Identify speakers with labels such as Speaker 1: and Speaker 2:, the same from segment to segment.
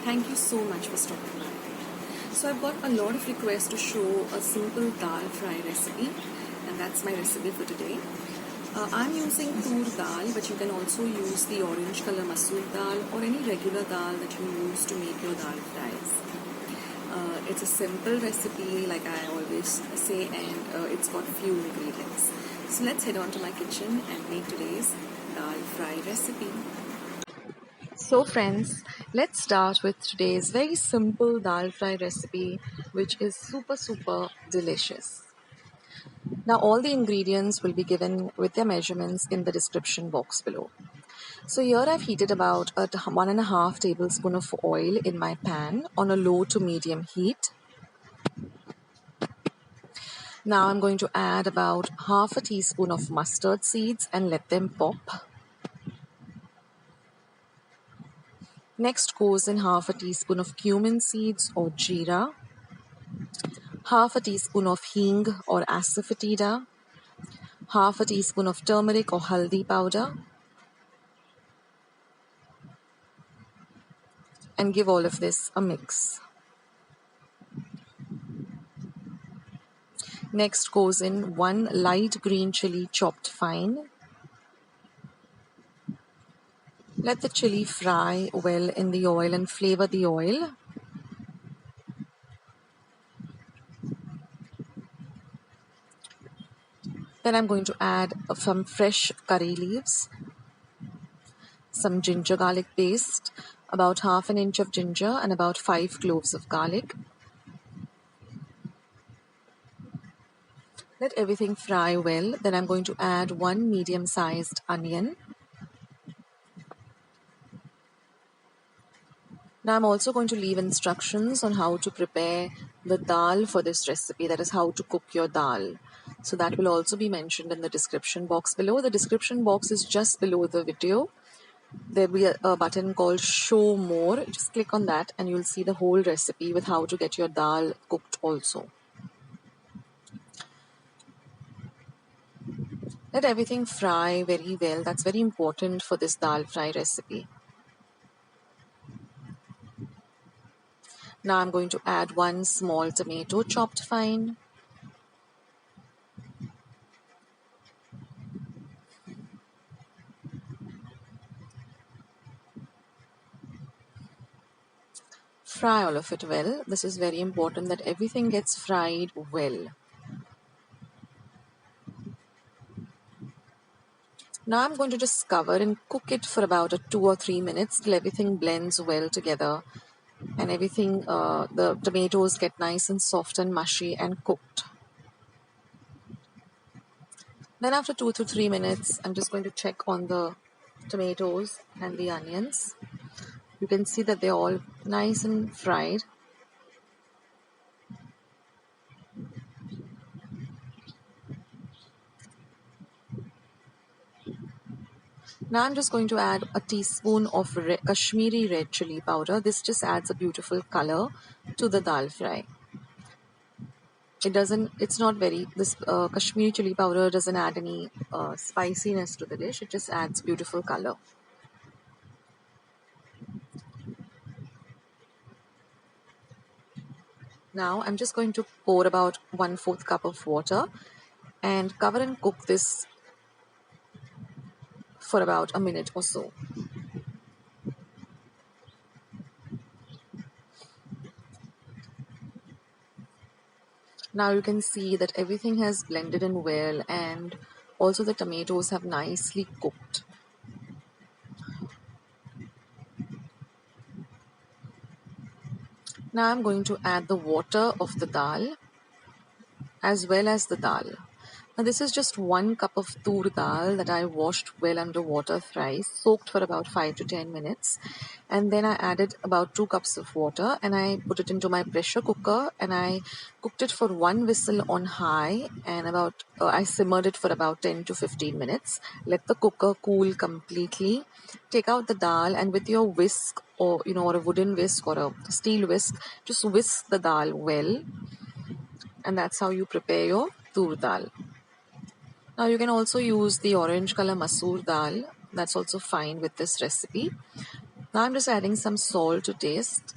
Speaker 1: Thank you so much for stopping by. So I've got a lot of requests to show a simple dal fry recipe, and that's my recipe for today. I'm using toor dal, but you can also use the orange color masoor dal or any regular dal that you use to make your dal fries. It's a simple recipe, like I always say, and it's got few ingredients. So let's head on to my kitchen and make today's dal fry recipe. So friends, let's start with today's very simple dal fry recipe, which is super delicious. Now all the ingredients will be given with their measurements in the description box below. So here I've heated about 1.5 tablespoon of oil in my pan on a low to medium heat. Now I'm going to add about half a teaspoon of mustard seeds and let them pop. Next goes in half a teaspoon of cumin seeds or jeera, half a teaspoon of hing or asafotedia, half a teaspoon of turmeric or haldi powder, and give all of this a mix. Next goes in 1 light green chilli chopped fine. Let the chilli fry well in the oil and flavor the oil. Then I'm going to add some fresh curry leaves, some ginger garlic paste, about half an inch of ginger and about 5 cloves of garlic. Let everything fry well. Then I'm going to add 1 medium-sized onion. Now I'm also going to leave instructions on how to prepare the dal for this recipe, that is how to cook your dal. So that will also be mentioned in the description box below. The description box is just below the video. There will be a button called show more. Just click on that and you'll see the whole recipe with how to get your dal cooked also. Let everything fry very well. That's very important for this dal fry recipe. Now I'm going to add 1 small tomato chopped fine. Fry all of it well. This is very important that everything gets fried well. Now I'm going to just cover and cook it for about 2 or 3 minutes till everything blends well together and everything, the tomatoes get nice and soft and mushy and cooked. Then after 2 to 3 minutes, I'm just going to check on the tomatoes and the onions. You can see that they're all nice and fried. Now I'm just going to add a teaspoon of Kashmiri red chilli powder. This just adds a beautiful color to the dal fry. It's not very, this Kashmiri chili powder doesn't add any spiciness to the dish. It just adds beautiful color. Now I'm just going to pour about 1/4 cup of water and cover and cook this for about a minute or so. Now you can see that everything has blended in well and also the tomatoes have nicely cooked. Now I'm going to add the water of the dal as well as the dal. Now this is just 1 cup of toor dal that I washed well under water thrice, soaked for about 5 to 10 minutes. And then I added about 2 cups of water and I put it into my pressure cooker and I cooked it for 1 whistle on high and I simmered it for about 10 to 15 minutes. Let the cooker cool completely. Take out the dal and with your whisk or a wooden whisk or a steel whisk, just whisk the dal well. And that's how you prepare your toor dal. Now you can also use the orange color masoor dal. That's also fine with this recipe. Now I'm just adding some salt to taste.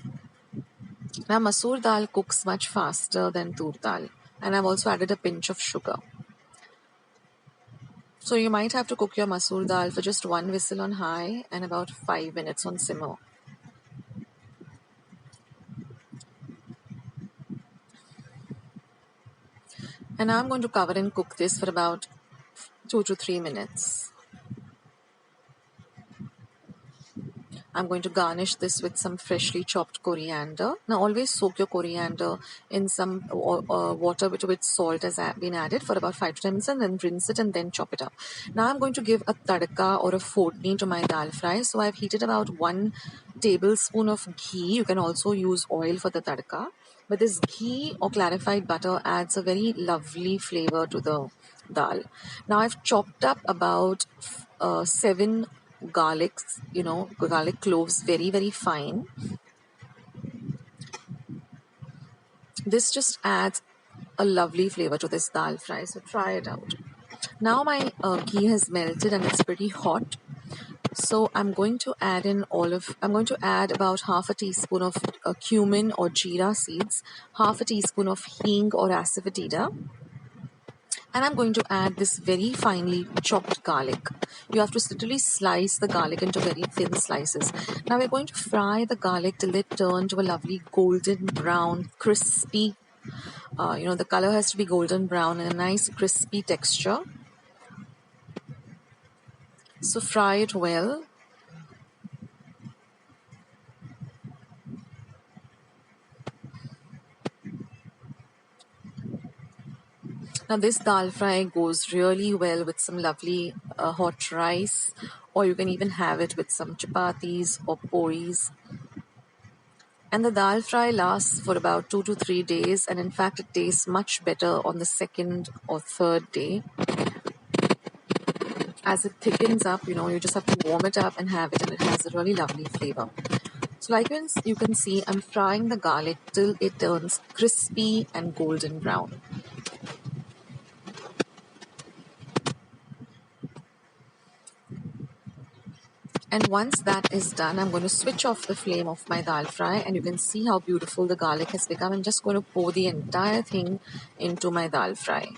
Speaker 1: Now masoor dal cooks much faster than tur dal, and I've also added a pinch of sugar. So you might have to cook your masoor dal for just 1 whistle on high and about 5 minutes on simmer. And now I'm going to cover and cook this for about 2 to 3 minutes. I'm going to garnish this with some freshly chopped coriander. Now always soak your coriander in some water with salt has been added for about 5 to 10 minutes, and then rinse it and then chop it up. Now I'm going to give a tadka or a fotni to my dal fry. So I've heated about 1 tablespoon of ghee. You can also use oil for the tadka. But this ghee or clarified butter adds a very lovely flavor to the dal. Now I've chopped up about 7 garlics, garlic cloves very, very fine. This just adds a lovely flavor to this dal fry, so try it out. Now my ghee has melted and it's pretty hot. So I'm going to add about half a teaspoon of cumin or jeera seeds, half a teaspoon of hing or asafotedia, and I'm going to add this very finely chopped garlic. You have to literally slice the garlic into very thin slices. Now we're going to fry the garlic till it turns to a lovely golden brown, crispy. The color has to be golden brown and a nice crispy texture. So fry it well. Now this dal fry goes really well with some lovely hot rice, or you can even have it with some chapatis or puris. And the dal fry lasts for about 2 to 3 days, and in fact it tastes much better on the 2nd or 3rd day. As it thickens up, you just have to warm it up and have it, and it has a really lovely flavor. So like you can see, I'm frying the garlic till it turns crispy and golden brown. And once that is done, I'm going to switch off the flame of my dal fry, and you can see how beautiful the garlic has become. I'm just going to pour the entire thing into my dal fry.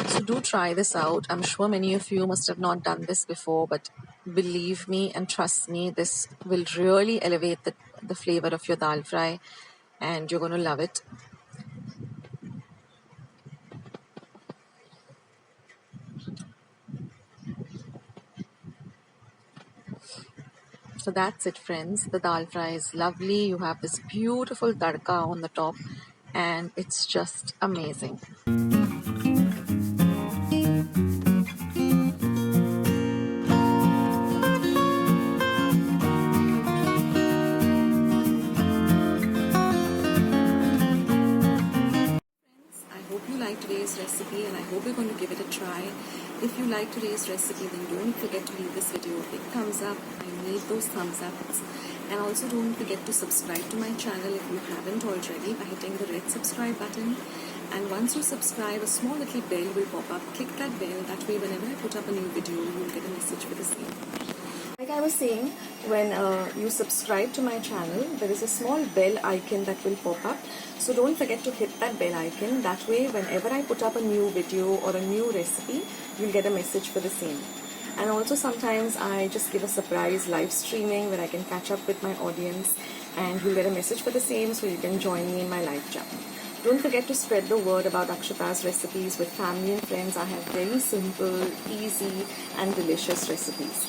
Speaker 1: So do try this out. I'm sure many of you must have not done this before, but believe me and trust me, this will really elevate the flavor of your dal fry, and you're going to love it. So that's it, friends. The dal fry is lovely. You have this beautiful tadka on the top, and it's just amazing. Today's recipe, and I hope you're going to give it a try. If you like today's recipe, then don't forget to leave this video a big thumbs up. I need those thumbs ups. And also don't forget to subscribe to my channel if you haven't already by hitting the red subscribe button. And once you subscribe, a small little bell will pop up. Click that bell. That way whenever I put up a new video, you'll get a message for the same. Like I was saying, when you subscribe to my channel, there is a small bell icon that will pop up. So don't forget to hit that bell icon. That way, whenever I put up a new video or a new recipe, you'll get a message for the same. And also sometimes I just give a surprise live streaming where I can catch up with my audience, and you'll get a message for the same, so you can join me in my live chat. Don't forget to spread the word about Akshata's recipes with family and friends. I have very simple, easy and delicious recipes.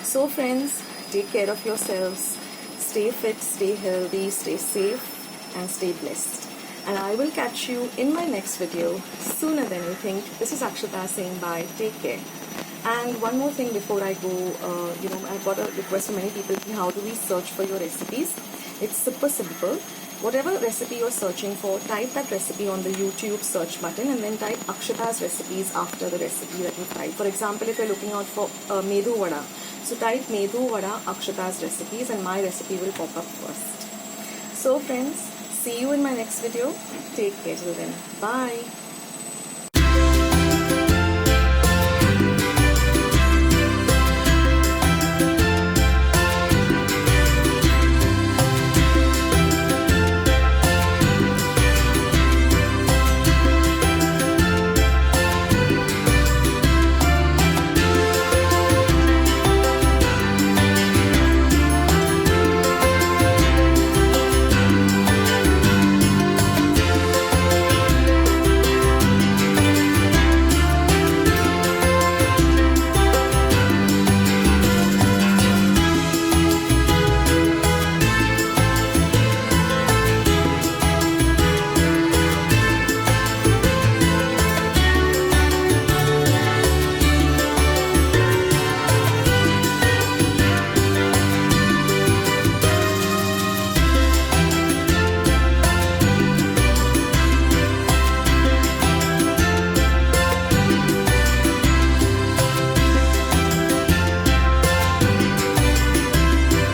Speaker 1: So friends, take care of yourselves, stay fit, stay healthy, stay safe and stay blessed. And I will catch you in my next video sooner than you think. This is Akshata saying bye, take care. And one more thing before I go, I've got a request from many people, how do we search for your recipes? It's super simple. Whatever recipe you're searching for, type that recipe on the YouTube search button and then type Akshata's recipes after the recipe that you type. For example, if you're looking out for Medhu Vada, so type Medhu Vada Akshata's recipes and my recipe will pop up first. So friends, see you in my next video. Take care till then. Bye.